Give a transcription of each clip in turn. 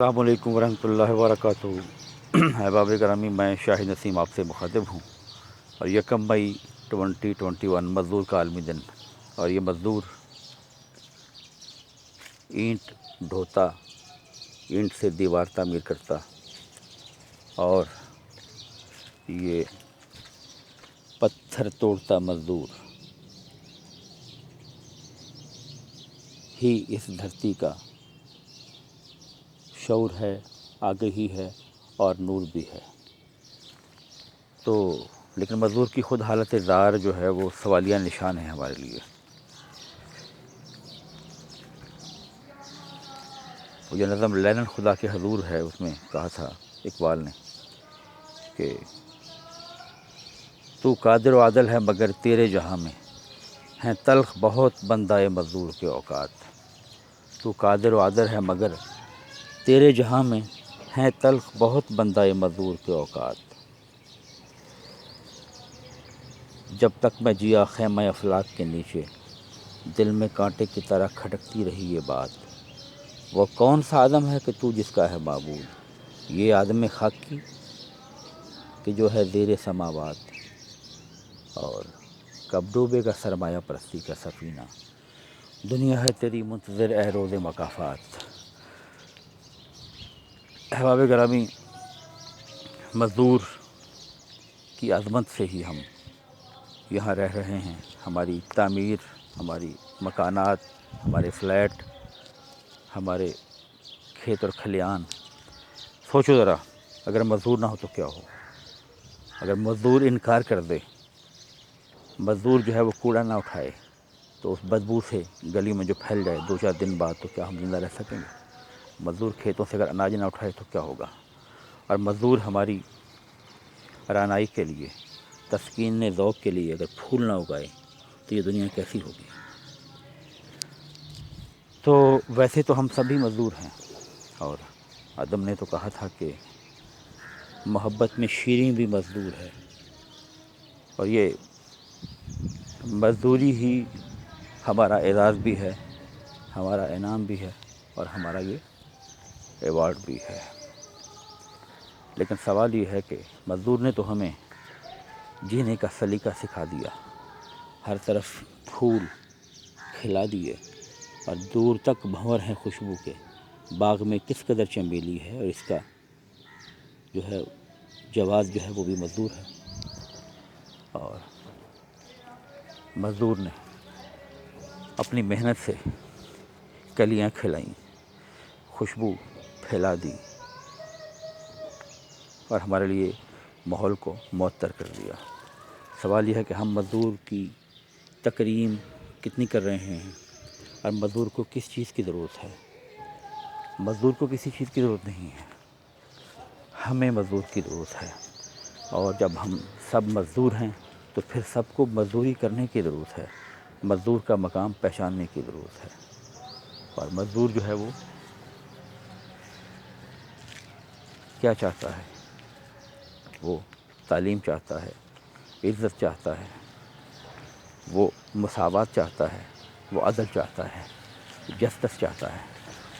السلام علیکم ورحمۃ اللہ وبرکاتہ۔ احباب گرامی، میں شاہد نسیم آپ سے مخاطب ہوں، اور 1 مئی 2021 مزدور کا عالمی دن، اور یہ مزدور اینٹ ڈھوتا، اینٹ سے دیوار تعمیر کرتا، اور یہ پتھر توڑتا مزدور ہی اس دھرتی کا شعور ہے، آگہی ہے اور نور بھی ہے۔ تو لیکن مزدور کی خود حالت زار جو ہے وہ سوالیہ نشان ہے ہمارے لیے۔ وہ جو نظم لینن خدا کے حضور ہے، اس میں کہا تھا اقبال نے کہ تو قادر و عادل ہے مگر تیرے جہاں میں ہیں تلخ بہت بندہ مزدور کے اوقات۔ تو قادر و عادل ہے مگر تیرے جہاں میں ہیں تلخ بہت بندہ مزدور کے اوقات۔ جب تک میں جیا خیمہ افلاک کے نیچے، دل میں کانٹے کی طرح کھٹکتی رہی یہ بات، وہ کون سا آدم ہے کہ تو جس کا ہے معبود، یہ آدم خاکی کہ جو ہے زیر سماوات۔ اور کب ڈوبے گا سرمایہ پرستی کا سفینہ، دنیا ہے تیری منتظر اے روز مکافات۔ احباب گرامی، مزدور کی عظمت سے ہی ہم یہاں رہ رہے ہیں۔ ہماری تعمیر، ہماری مکانات، ہمارے فلیٹ، ہمارے کھیت اور کھلیان۔ سوچو ذرا، اگر مزدور نہ ہو تو کیا ہو؟ اگر مزدور انکار کر دے، مزدور جو ہے وہ کوڑا نہ اٹھائے، تو اس بدبو سے گلی میں جو پھیل جائے 2-4 دن بعد، تو کیا ہم زندہ رہ سکیں گے؟ مزدور کھیتوں سے اگر اناج نہ اٹھائے تو کیا ہوگا؟ اور مزدور ہماری رعنائی کے لیے، تسکین ذوق کے لیے اگر پھول نہ اگائے تو یہ دنیا کیسی ہوگی؟ تو ویسے تو ہم سبھی مزدور ہیں، اور آدم نے تو کہا تھا کہ محبت میں شیریں بھی مزدور ہے، اور یہ مزدوری ہی ہمارا اعزاز بھی ہے، ہمارا انعام بھی ہے، اور ہمارا یہ ایوارڈ بھی ہے۔ لیکن سوال یہ ہے کہ مزدور نے تو ہمیں جینے کا سلیقہ سکھا دیا، ہر طرف پھول کھلا دیے، اور دور تک بھنور ہیں خوشبو کے، باغ میں کس قدر چمیلی ہے، اور اس کا جو ہے جواز جو ہے وہ بھی مزدور ہے۔ اور مزدور نے اپنی محنت سے کلیاں کھلائیں، خوشبو پھیلا دی، اور ہمارے لیے ماحول کو معطر کر دیا۔ سوال یہ ہے کہ ہم مزدور کی تکریم کتنی کر رہے ہیں، اور مزدور کو کس چیز کی ضرورت ہے؟ مزدور کو کسی چیز کی ضرورت نہیں ہے، ہمیں مزدور کی ضرورت ہے۔ اور جب ہم سب مزدور ہیں تو پھر سب کو مزدوری کرنے کی ضرورت ہے، مزدور کا مقام پہچاننے کی ضرورت ہے۔ اور مزدور جو ہے وہ کیا چاہتا ہے؟ وہ تعلیم چاہتا ہے، عزت چاہتا ہے، وہ مساوات چاہتا ہے، وہ عدل چاہتا ہے، جسٹس چاہتا ہے۔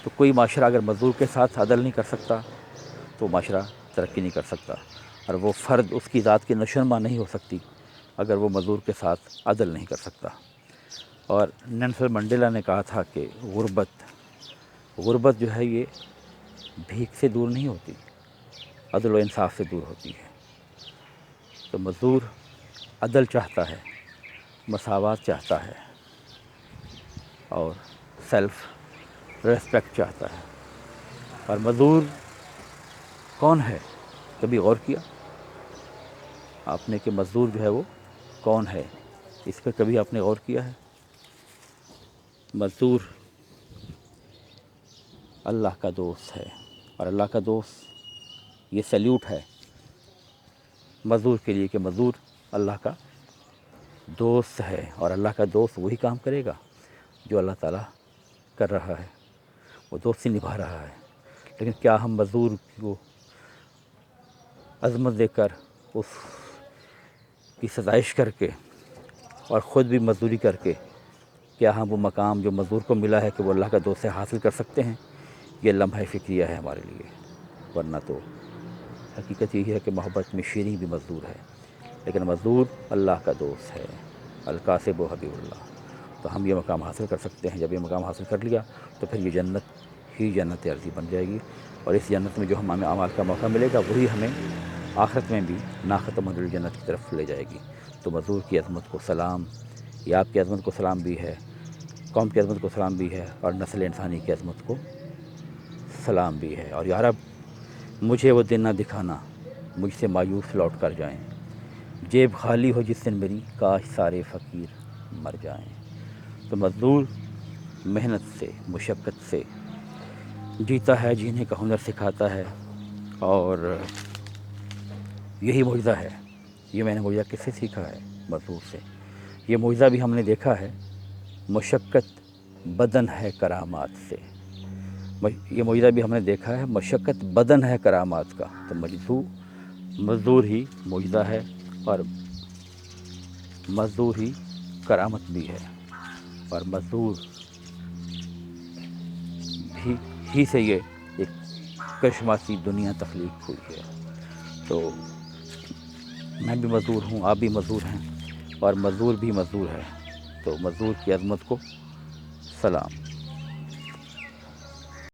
تو کوئی معاشرہ اگر مزدور کے ساتھ عدل نہیں کر سکتا تو معاشرہ ترقی نہیں کر سکتا، اور وہ فرد، اس کی ذات کی نشوونما نہیں ہو سکتی اگر وہ مزدور کے ساتھ عدل نہیں کر سکتا۔ اور نیلسن منڈیلا نے کہا تھا کہ غربت جو ہے یہ بھیک سے دور نہیں ہوتی، عدل و انصاف سے دور ہوتی ہے۔ تو مزدور عدل چاہتا ہے، مساوات چاہتا ہے، اور سیلف ریسپیکٹ چاہتا ہے۔ اور مزدور کون ہے؟ کبھی غور کیا آپ نے کہ مزدور جو ہے وہ کون ہے؟ اس پہ کبھی آپ نے غور کیا ہے؟ مزدور اللہ کا دوست ہے، اور اللہ کا دوست، یہ سیلیوٹ ہے مزدور کے لیے کہ مزدور اللہ کا دوست ہے، اور اللہ کا دوست وہی کام کرے گا جو اللہ تعالیٰ کر رہا ہے، وہ دوستی نبھا رہا ہے۔ لیکن کیا ہم مزدور کو عظمت دے کر، اس کی ستائش کر کے، اور خود بھی مزدوری کر کے، کیا ہم وہ مقام جو مزدور کو ملا ہے کہ وہ اللہ کا دوست سے حاصل کر سکتے ہیں؟ یہ لمحہ فکریہ ہے ہمارے لیے، ورنہ تو حقیقت یہی ہے کہ محبت میں شیریں بھی مزدور ہے، لیکن مزدور اللہ کا دوست ہے، القاسب و حبیب اللہ۔ تو ہم یہ مقام حاصل کر سکتے ہیں، جب یہ مقام حاصل کر لیا تو پھر یہ جنت ہی جنت عرضی بن جائے گی، اور اس جنت میں جو ہمیں اعمال کا موقع ملے گا وہی ہمیں آخرت میں بھی ناختم الجنت کی طرف لے جائے گی۔ تو مزدور کی عظمت کو سلام، یہ آپ کی عظمت کو سلام بھی ہے، قوم کی عظمت کو سلام بھی ہے، اور نسل انسانی کی عظمت کو سلام بھی ہے۔ اور یا رب مجھے وہ دن نہ دکھانا مجھ سے مایوس لوٹ کر جائیں، جیب خالی ہو جس دن میری، کاش سارے فقیر مر جائیں۔ تو مزدور محنت سے، مشقت سے جیتا ہے، جینے کا ہنر سکھاتا ہے، اور یہی معجزہ ہے۔ یہ میں نے معجزہ کس سے سیکھا ہے؟ مزدور سے۔ یہ معجزہ بھی ہم نے دیکھا ہے، مشقت بدن ہے کرامات سے۔ یہ معجزہ بھی ہم نے دیکھا ہے، مشقت بدن ہے کرامات کا۔ تو مزدور ہی معجزہ ہے، اور مزدور ہی کرامت بھی ہے، اور مزدور ہی سے یہ ایک کرشماتی دنیا تخلیق ہوئی ہے۔ تو میں بھی مزدور ہوں، آپ بھی مزدور ہیں، اور مزدور بھی مزدور ہے۔ تو مزدور کی عظمت کو سلام۔